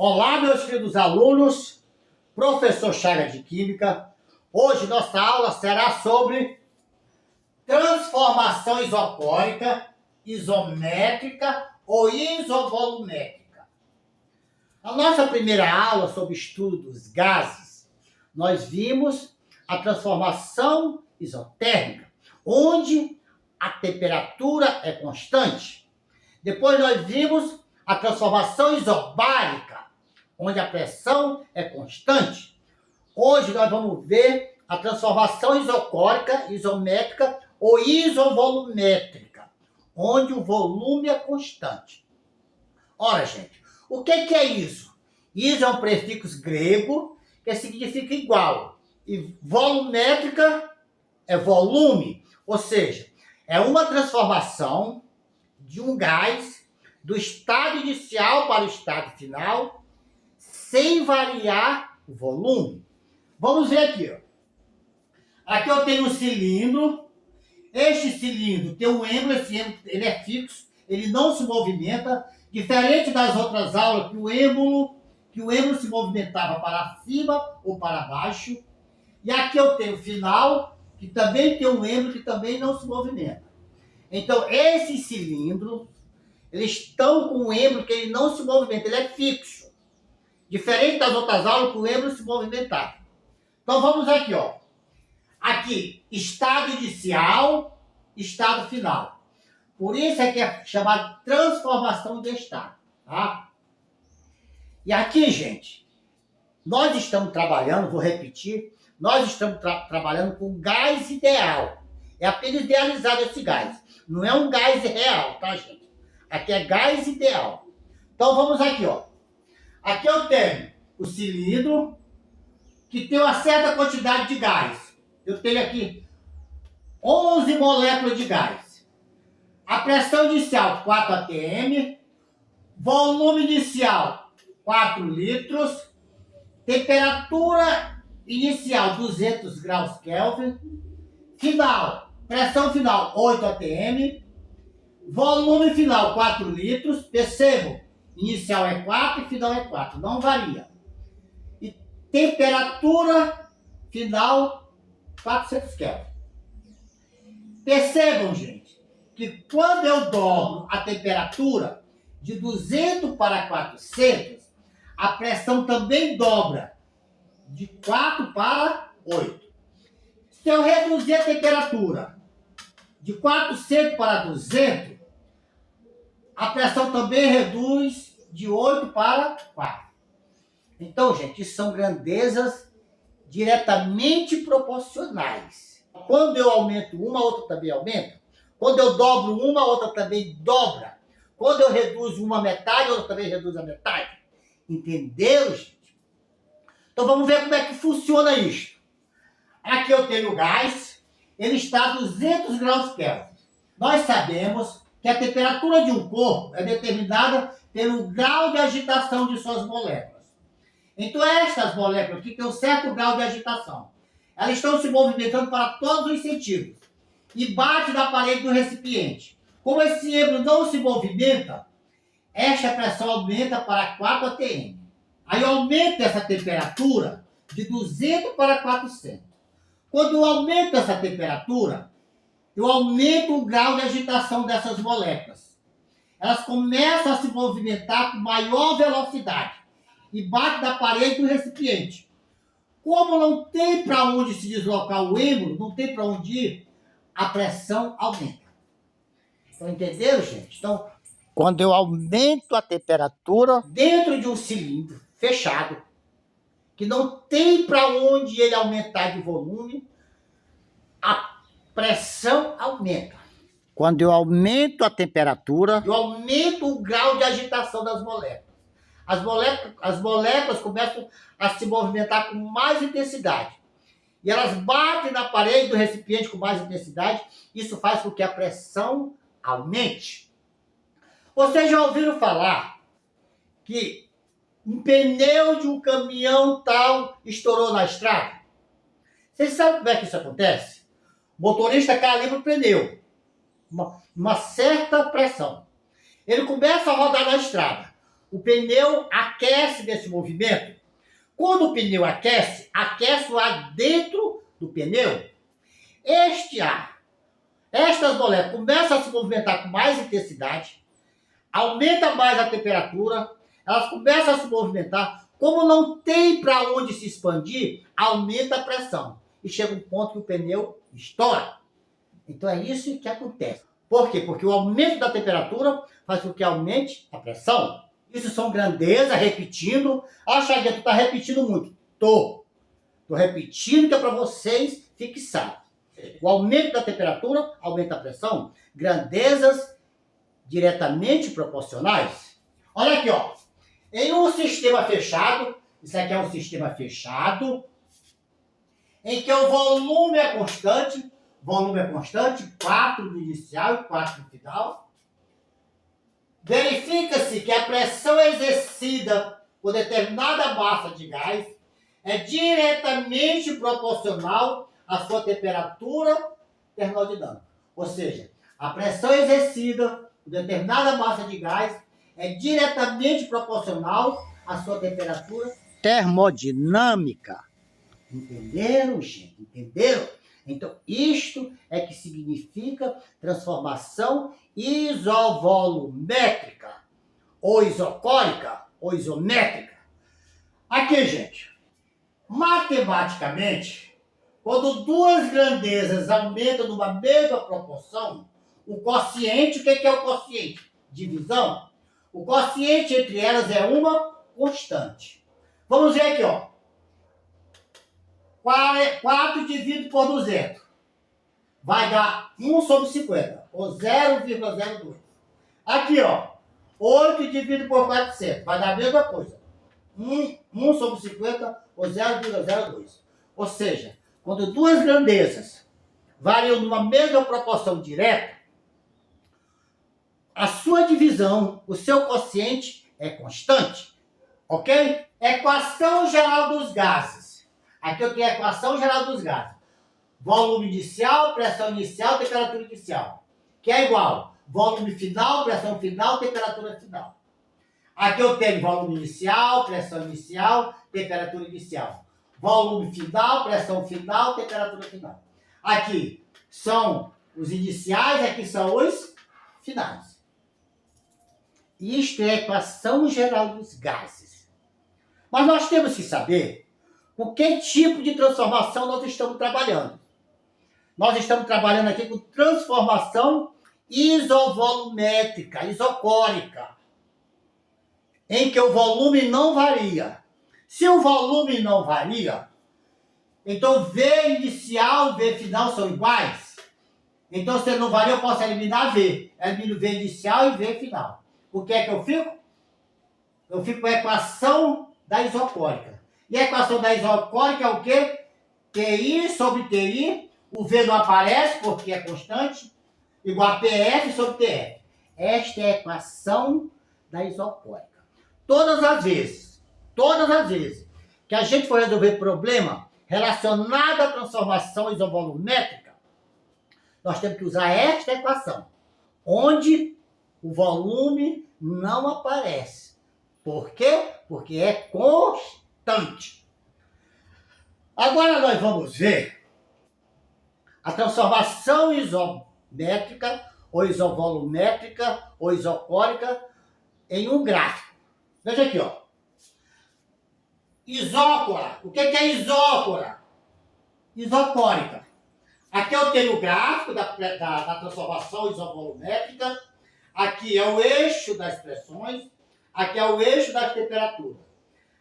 Olá, meus queridos alunos, professor Chaga de Química. Hoje nossa aula será sobre transformação isocórica, isométrica ou isovolumétrica. Na nossa primeira aula sobre estudo dos gases, nós vimos a transformação isotérmica, onde a temperatura é constante. Depois nós vimos a transformação isobárica, onde a pressão é constante. Hoje nós vamos ver a transformação isocórica, isométrica ou isovolumétrica, onde o volume é constante. Ora, gente, o que é isso? Iso é um prefixo grego que significa igual. E volumétrica é volume, ou seja, é uma transformação de um gás do estado inicial para o estado final, sem variar o volume. Vamos ver aqui, ó. Aqui eu tenho um cilindro. Este cilindro tem um êmbolo, esse êmbolo ele é fixo, ele não se movimenta, diferente das outras aulas que o êmbolo se movimentava para cima ou para baixo. E aqui eu tenho o final, que também tem um êmbolo que também não se movimenta. Então, esse cilindro, eles estão com um êmbolo que ele não se movimenta, ele é fixo. Diferente das outras aulas que o êmbolo se movimentava. Então, vamos aqui, ó. Aqui, estado inicial, estado final. Por isso é que é chamado transformação de estado, tá? E aqui, gente, nós estamos trabalhando, vou repetir, nós estamos trabalhando com gás ideal. É apenas idealizado esse gás. Não é um gás real, tá, gente? Aqui é gás ideal. Então, vamos aqui, ó. Aqui eu tenho o cilindro, que tem uma certa quantidade de gás. Eu tenho aqui 11 moléculas de gás. A pressão inicial, 4 atm. Volume inicial, 4 litros. Temperatura inicial, 200 graus Kelvin. Final, pressão final, 8 atm. Volume final, 4 litros. Percebam, inicial é 4 e final é 4. Não varia. E temperatura final, 400 Kelvin. Percebam, gente, que quando eu dobro a temperatura de 200 para 400, a pressão também dobra de 4 para 8. Se eu reduzir a temperatura de 400 para 200, a pressão também reduz de 8 para 4. Então, gente, isso são grandezas diretamente proporcionais. Quando eu aumento uma, a outra também aumenta. Quando eu dobro uma, a outra também dobra. Quando eu reduzo uma metade, a outra também reduz a metade. Entenderam, gente? Então, vamos ver como é que funciona isso. Aqui eu tenho o gás, ele está a 200 graus Kelvin. Nós sabemos que a temperatura de um corpo é determinada pelo grau de agitação de suas moléculas. Então, estas moléculas aqui têm um certo grau de agitação. Elas estão se movimentando para todos os sentidos e bate na parede do recipiente. Como esse êmbolo não se movimenta, esta pressão aumenta para 4 atm. Aí eu aumento essa temperatura de 200 para 400. Quando eu aumento essa temperatura, eu aumento o grau de agitação dessas moléculas. Elas começam a se movimentar com maior velocidade e batem na parede do recipiente. Como não tem para onde se deslocar o êmbolo, não tem para onde ir, a pressão aumenta. Então, entenderam, gente? Então, quando eu aumento a temperatura dentro de um cilindro fechado, que não tem para onde ele aumentar de volume, a pressão aumenta. Quando eu aumento a temperatura, eu aumento o grau de agitação das moléculas. As moléculas começam a se movimentar com mais intensidade. E elas batem na parede do recipiente com mais intensidade. Isso faz com que a pressão aumente. Vocês já ouviram falar que um pneu de um caminhão tal estourou na estrada? Vocês sabem como é que isso acontece? O motorista calibra o pneu, uma certa pressão. Ele começa a rodar na estrada. O pneu aquece nesse movimento. Quando o pneu aquece, aquece o ar dentro do pneu. Este ar, estas moléculas começam a se movimentar com mais intensidade, aumenta mais a temperatura, elas começam a se movimentar. Como não tem para onde se expandir, aumenta a pressão. E chega um ponto que o pneu estoura. Então é isso que acontece. Por quê? Porque o aumento da temperatura faz com que aumente a pressão. Isso são grandezas, repetindo. Ah, Chaguinha, tu está repetindo muito. Tô repetindo que é para vocês fixarem. O aumento da temperatura aumenta a pressão. Grandezas diretamente proporcionais. Olha aqui, ó. Em um sistema fechado, isso aqui é um sistema fechado, em que o volume é constante, 4 no inicial e 4 no final. Verifica-se que a pressão exercida por determinada massa de gás é diretamente proporcional à sua temperatura termodinâmica. Ou seja, a pressão exercida por determinada massa de gás é diretamente proporcional à sua temperatura termodinâmica. Entenderam, gente? Entenderam? Então, isto é que significa transformação isovolumétrica, ou isocórica, ou isométrica. Aqui, gente, matematicamente, quando duas grandezas aumentam numa mesma proporção, o quociente, o que é o quociente? Divisão. O quociente entre elas é uma constante. Vamos ver aqui, ó. 4 dividido por 200. Vai dar 1 sobre 50, ou 0,02. Aqui, ó. 8 dividido por 400. Vai dar a mesma coisa. 1 sobre 50, ou 0,02. Ou seja, quando duas grandezas variam numa mesma proporção direta, a sua divisão, o seu quociente é constante. Ok? Equação geral dos gases. Aqui eu tenho a equação geral dos gases. Volume inicial, pressão inicial, temperatura inicial. Que é igual. Volume final, pressão final, temperatura final. Aqui eu tenho volume inicial, pressão inicial, temperatura inicial. Volume final, pressão final, temperatura final. Aqui são os iniciais, aqui são os finais. Isto é a equação geral dos gases. Mas nós temos que saber com que tipo de transformação nós estamos trabalhando. Nós estamos trabalhando aqui com transformação isovolumétrica, isocórica, em que o volume não varia. Se o volume não varia, então V inicial e V final são iguais. Então, se não varia, eu posso eliminar V. Elimino V inicial e V final. O que é que eu fico? Eu fico com a equação da isocórica. E a equação da isocórica é o quê? TI sobre TI. O V não aparece porque é constante. Igual a PF sobre TF. Esta é a equação da isocórica. Todas as vezes que a gente for resolver problema relacionado à transformação isovolumétrica, nós temos que usar esta equação, onde o volume não aparece. Por quê? Porque é constante. Agora nós vamos ver a transformação isométrica, ou isovolumétrica, ou isocórica em um gráfico. Veja aqui, ó. Isócora. O que é isócora? Isocórica. Aqui eu tenho o gráfico da transformação isovolumétrica. Aqui é o eixo das pressões. Aqui é o eixo das temperaturas.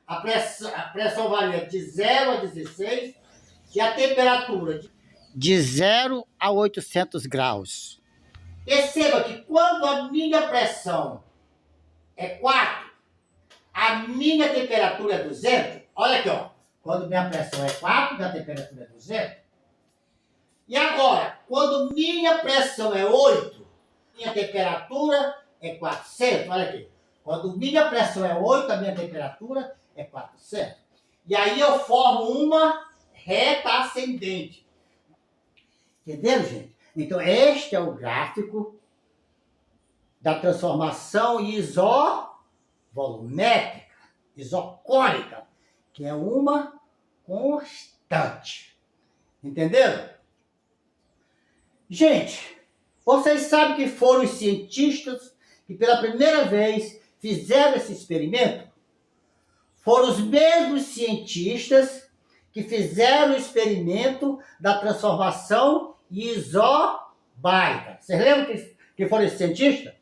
A pressão varia de 0 a 16 e a temperatura de 0 a 800 graus. Perceba que quando a minha pressão é 4, a minha temperatura é 200. Olha aqui, ó. Quando minha pressão é 4, minha temperatura é 200. E agora, quando minha pressão é 8, minha temperatura é 400. Olha aqui. Quando minha pressão é 8, a minha temperatura é 400. E aí eu formo uma reta ascendente. Entenderam, gente? Então, este é o gráfico da transformação isovolumétrica. volumétrica, isocôrica, que é uma constante. Entenderam? Gente, vocês sabem que foram os cientistas que pela primeira vez fizeram esse experimento? Foram os mesmos cientistas que fizeram o experimento da transformação isobárica. Vocês lembram que foram esses cientistas?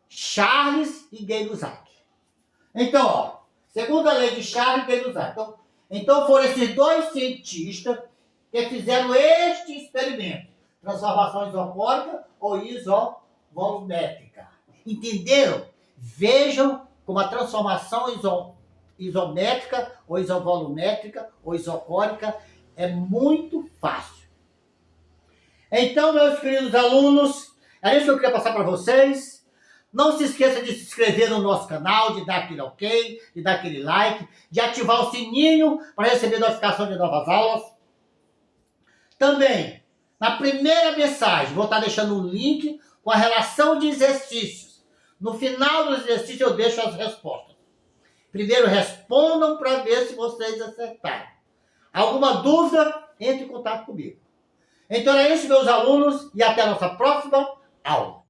Charles e Gay-Lussac. Então, ó, segundo a lei de Charles e Gay-Lussac, então foram esses dois cientistas que fizeram este experimento. Transformação isocôrica ou isovolumétrica. Entenderam? Vejam como a transformação isométrica ou isovolumétrica ou isocôrica é muito fácil. Então, meus queridos alunos, é isso que eu queria passar para vocês. Não se esqueça de se inscrever no nosso canal, de dar aquele ok, de dar aquele like, de ativar o sininho para receber notificação de novas aulas. Também, na primeira mensagem, vou estar deixando um link com a relação de exercícios. No final do exercício eu deixo as respostas. Primeiro respondam para ver se vocês acertaram. Alguma dúvida, entre em contato comigo. Então é isso, meus alunos, e até a nossa próxima aula.